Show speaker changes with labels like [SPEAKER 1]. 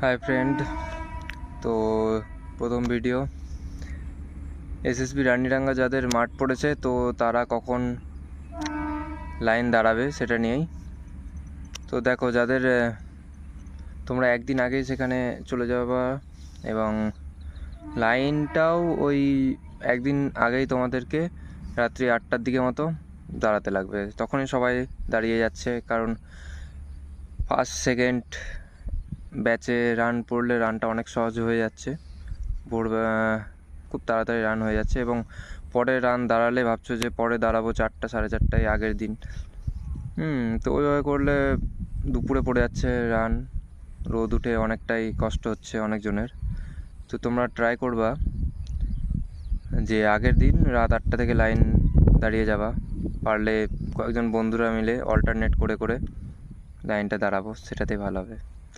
[SPEAKER 1] Hi friend, তো প্রথম video SSB রানীরাঙ্গা যাদের মাঠ পড়েছে, তো তারা কখন লাইন দাঁড়াবে সেটা নিয়েই। তো দেখো, যাদের তোমরা একদিন আগেই সেখানে চলে যাবা এবং লাইনটাও ওই একদিন আগেই তোমাদেরকে রাত্রি 8টার দিকে মতো দাঁড়াতে লাগবে। তখনই সবাই দাঁড়িয়ে যাচ্ছে, কারণ ফার্স্ট সেকেন্ড ব্যাচে রান পড়লে রানটা অনেক সহজ হয়ে যাচ্ছে, খুব তাড়াতাড়ি রান হয়ে যাচ্ছে। এবং পরে রান দাঁড়ালে ভাবছো যে পরে দাঁড়াবো 4টা 4:30টায় আগের দিন, তো ওইভাবে করলে দুপুরে পড়ে যাচ্ছে রান, রোদ উঠে অনেকটাই কষ্ট হচ্ছে অনেকজনের। তো তোমরা ট্রাই করবা যে আগের দিন রাত 8টা থেকে লাইন দাঁড়িয়ে যাবা, পারলে কয়েকজন বন্ধুরা মিলে অল্টারনেট করে করে লাইনটা দাঁড়াবো, সেটাতেই ভালো হবে।